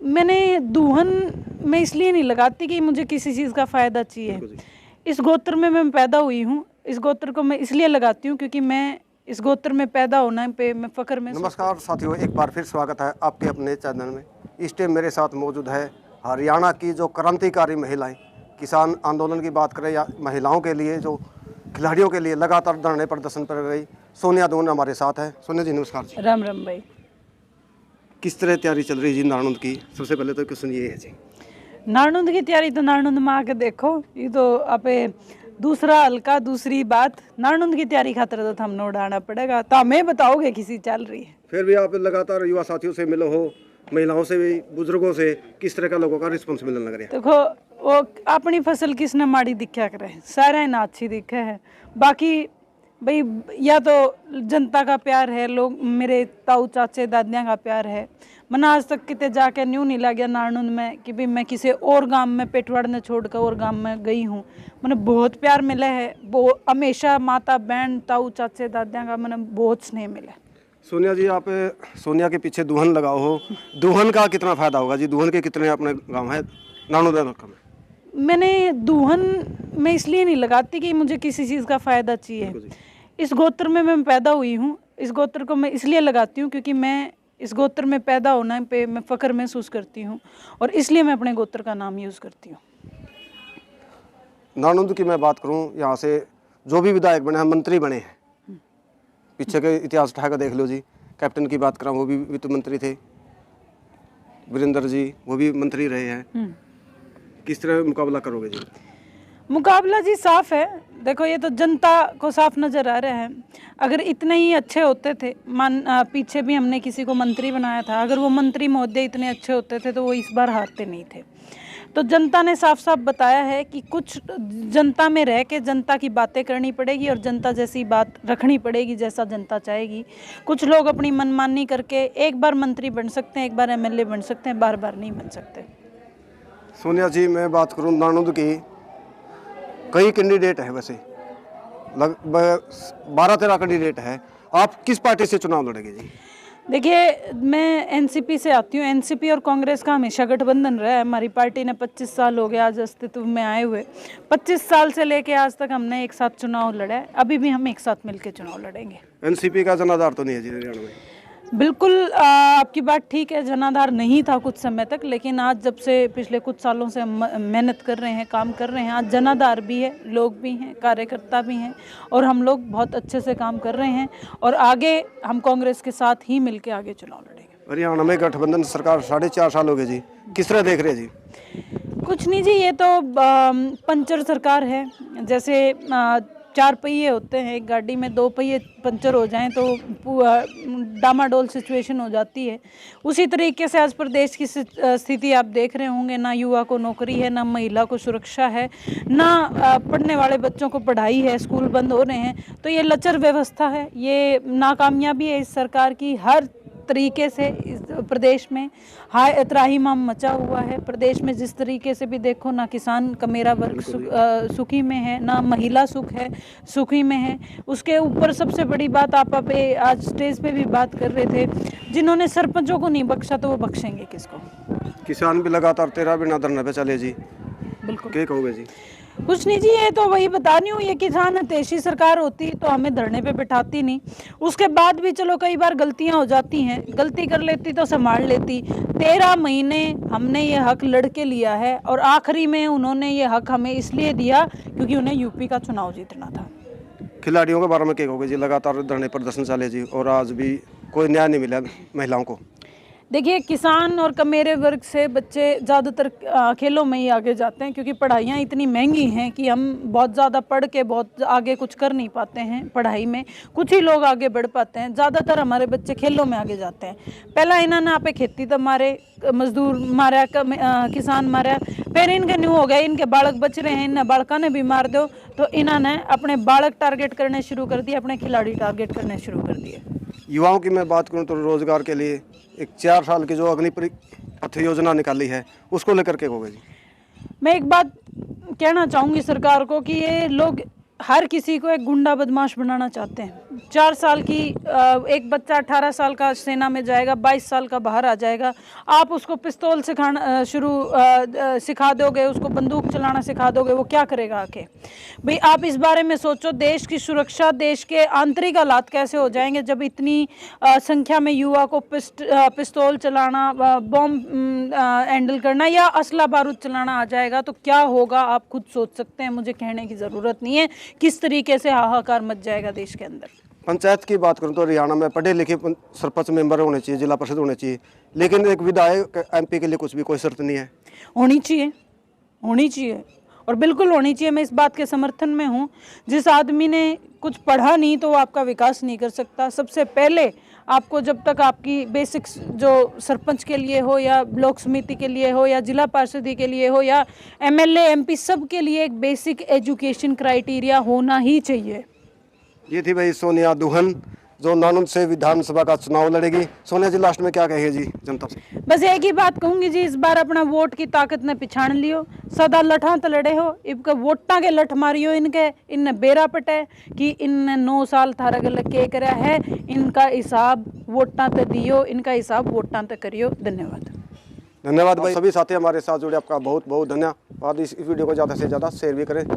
मैंने दुल्हन मैं इसलिए नहीं लगाती कि मुझे किसी चीज़ का फ़ायदा चाहिए। इस गोत्र में मैं पैदा हुई हूँ। इस गोत्र को मैं इसलिए लगाती हूँ क्योंकि मैं इस गोत्र में पैदा होना पे मैं फ़ख्र में। नमस्कार साथियों, एक बार फिर स्वागत है आपके अपने चैनल में। इस टाइम मेरे साथ मौजूद है हरियाणा की जो क्रांतिकारी महिलाएं, किसान आंदोलन की बात करें या महिलाओं के लिए जो खिलाड़ियों के लिए लगातार धरने प्रदर्शन पर गई, सोनिया दून हमारे साथ है। सोनिया जी नमस्कार जी। राम राम भाई। किस तरह तैयारी चल रही है जी नारनौंद की? सबसे पहले तो क्वेश्चन ये है जी, नारनौंद की तैयारी तो नारनौंद में आके देखो। ये तो आपे दूसरा हल्का दूसरी बात नारनौंद की तैयारी खातर तो हमने उड़ाना पड़ेगा। तो हमें बताओगे किसी चल रही है? फिर भी आप लगातार युवा साथियों से मिलो हो, महिलाओं से भी, बुजुर्गों से, किस तरह का लोगों का रिस्पॉन्स मिलने लग रहा है? देखो वो अपनी फसल किसने माड़ी दिखा करे, सारा ना अच्छी दिखे है। बाकी भाई या तो जनता का प्यार है, लोग मेरे ताऊ चाचे दादियाँ का प्यार है। मैंने आज तक कितने जाके न्यू नहीं लग गया नारनौंद में कि भाई मैं किसी और गांव में पेटवाड़ ने छोड़कर और गांव में गई हूँ। मैंने बहुत प्यार मिला है, वो हमेशा माता बहन ताऊ चाचे दादियाँ का मैंने बहुत स्नेह मिला। सोनिया जी, आप सोनिया के पीछे दुल्हन लगाओ हो, दुल्हन का कितना फायदा होगा जी? दुल्हन के कितने अपने गाँव है नारनौंद में? मैंने दुल्हन मैं इसलिए नहीं लगाती कि मुझे किसी चीज़ का फ़ायदा चाहिए। इस गोत्र में मैं पैदा हुई हूँ। इस गोत्र को मैं इसलिए लगाती हूँ क्योंकि मैं इस गोत्र में पैदा होना पे मैं फ़ख्र महसूस करती हूँ और इसलिए मैं अपने गोत्र का नाम यूज़ करती हूँ। नारनौंद की मैं बात करूँ, यहाँ से जो भी विधायक बने हैं, मंत्री बने हैं, पीछे के इतिहास उठाकर देख लो जी। कैप्टन की बात करा, वो भी वित्त मंत्री थे। वीरेंद्र जी वो भी मंत्री रहे हैं। किस तरह मुकाबला करोगे जी? मुकाबला जी साफ है। देखो ये तो जनता को साफ नज़र आ रहा है। अगर इतने ही अच्छे होते थे, पीछे भी हमने किसी को मंत्री बनाया था, अगर वो मंत्री महोदय इतने अच्छे होते थे तो वो इस बार हारते नहीं थे। तो जनता ने साफ साफ बताया है कि कुछ जनता में रह के जनता की बातें करनी पड़ेगी और जनता जैसी बात रखनी पड़ेगी जैसा जनता चाहेगी। कुछ लोग अपनी मनमानी करके एक बार मंत्री बन सकते हैं, एक बार एमएलए बन सकते हैं, बार बार नहीं बन सकते। सोनिया जी मैं बात करूँ नारनौंद की, कई कैंडिडेट है, वैसे लगभग 12-13 कैंडिडेट है। आप किस पार्टी से चुनाव लड़ेंगे जी? देखिए मैं एनसीपी से आती हूँ। एनसीपी और कांग्रेस का हमेशा गठबंधन रहा है। हमारी पार्टी ने 25 साल हो गए आज अस्तित्व में आए हुए। 25 साल से लेके आज तक हमने एक साथ चुनाव लड़ा है, अभी भी हम एक साथ मिलकर चुनाव लड़ेंगे। एनसीपी का जनाधार तो नहीं है जी हरियाणा में? बिल्कुल आपकी बात ठीक है, जनाधार नहीं था कुछ समय तक, लेकिन आज जब से पिछले कुछ सालों से हम मेहनत कर रहे हैं, काम कर रहे हैं, आज जनाधार भी है, लोग भी हैं, कार्यकर्ता भी हैं और हम लोग बहुत अच्छे से काम कर रहे हैं और आगे हम कांग्रेस के साथ ही मिलकर आगे चुनाव लड़ेंगे। हरियाणा में गठबंधन सरकार 4.5 साल हो गए जी, किस तरह देख रहे हैं जी? कुछ नहीं जी, ये तो पंचर सरकार है। जैसे 4 पहिए होते हैं एक गाड़ी में, 2 पहिए पंचर हो जाएं तो डामाडोल सिचुएशन हो जाती है। उसी तरीके से आज प्रदेश की स्थिति आप देख रहे होंगे। ना युवा को नौकरी है, ना महिला को सुरक्षा है, ना पढ़ने वाले बच्चों को पढ़ाई है, स्कूल बंद हो रहे हैं। तो ये लचर व्यवस्था है, ये नाकामयाबी है इस सरकार की। हर तरीके से इस प्रदेश में हाय त्राहिमाम मचा हुआ है। प्रदेश में जिस तरीके से भी देखो, ना किसान का मेरा वर्ग सुखी में है, ना महिला सुखी में है। उसके ऊपर सबसे बड़ी बात आप आज स्टेज पे भी बात कर रहे थे, जिन्होंने सरपंचों को नहीं बख्शा तो वो बख्शेंगे किसको? किसान भी लगातार 13 बिना धरने पे चले जी, बिल्कुल। क्या कहोगे जी? कुछ नहीं जी, ये तो वही बता रही हूँ, ये किसान हितैषी सरकार होती तो हमें धरने पे बिठाती नहीं। उसके बाद भी चलो कई बार गलतियां हो जाती हैं, गलती कर लेती तो संभाल लेती। 13 महीने हमने ये हक लड़के लिया है और आखिरी में उन्होंने ये हक हमें इसलिए दिया क्योंकि उन्हें यूपी का चुनाव जीतना था। खिलाड़ियों के बारे में क्या कहोगे जी? लगातार धरने प्रदर्शन चले जी और आज भी कोई न्याय नहीं मिला महिलाओं को। देखिए किसान और कमेरे वर्ग से बच्चे ज़्यादातर खेलों में ही आगे जाते हैं क्योंकि पढ़ाइयाँ इतनी महंगी हैं कि हम बहुत ज़्यादा पढ़ के बहुत आगे कुछ कर नहीं पाते हैं पढ़ाई में। कुछ ही लोग आगे बढ़ पाते हैं, ज़्यादातर हमारे बच्चे खेलों में आगे जाते हैं। पहला इन्होंने आप खेती तो मारे, मजदूर मारा, किसान मारा, फिर इनके न्यू हो गए, इनके बालक बच रहे हैं, इन्हें बालका ने भी मार दो तो इन्होंने अपने बालक टारगेट करने शुरू कर दिए, अपने खिलाड़ी टारगेट करने शुरू कर दिए। युवाओं की मैं बात करूं तो रोजगार के लिए एक 4 साल की जो अग्निपथ योजना निकाली है उसको लेकर के होगा जी? मैं एक बात कहना चाहूँगी सरकार को कि ये लोग हर किसी को एक गुंडा बदमाश बनाना चाहते हैं। 4 साल की एक बच्चा 18 साल का सेना में जाएगा, 22 साल का बाहर आ जाएगा, आप उसको पिस्तौल सिखा दोगे, उसको बंदूक चलाना सिखा दोगे, वो क्या करेगा आके? भाई आप इस बारे में सोचो, देश की सुरक्षा, देश के आंतरिक हालात कैसे हो जाएंगे जब इतनी संख्या में युवा को पिस्तौल चलाना, बॉम्ब हैंडल करना या असला बारूद चलाना आ जाएगा तो क्या होगा? आप खुद सोच सकते हैं, मुझे कहने की ज़रूरत नहीं है किस तरीके से हाहाकार मच जाएगा देश के अंदर। पंचायत की बात करूं तो हरियाणा में पढ़े लिखे सरपंच मेंबर होने चाहिए, जिला परिषद होने चाहिए, लेकिन एक विधायक MP के लिए कुछ भी कोई शर्त नहीं है। होनी चाहिए, होनी चाहिए और बिल्कुल होनी चाहिए। मैं इस बात के समर्थन में हूँ। जिस आदमी ने कुछ पढ़ा नहीं तो वो आपका विकास नहीं कर सकता। सबसे पहले आपको जब तक आपकी बेसिक्स जो सरपंच के लिए हो या ब्लॉक समिति के लिए हो या जिला पार्षद के लिए हो या MLA MP सब के लिए एक बेसिक एजुकेशन क्राइटेरिया होना ही चाहिए। ये थी भाई सोनिया दुहन, जो नानुन से विधानसभा का चुनाव लड़ेगी। सोनिया जी लास्ट में क्या कहेगी जी जनता से? बस एक ही बात कहूंगी जी, इस बार अपना वोट की ताकत ने पिछाड़ लियो, सदा लठा तो लड़े हो, इनके वोटा के लठ मारियो, इनने बेरा पटे कि इनने 9 साल थारा गल के करा है, इनका हिसाब वोटा ते दियो, इनका हिसाब वोटा ते करियो। धन्यवाद। धन्यवाद भाई। सभी साथी हमारे साथ जुड़े, आपका बहुत बहुत धन्यवाद। इस वीडियो को ज़्यादा से ज़्यादा शेयर भी करें।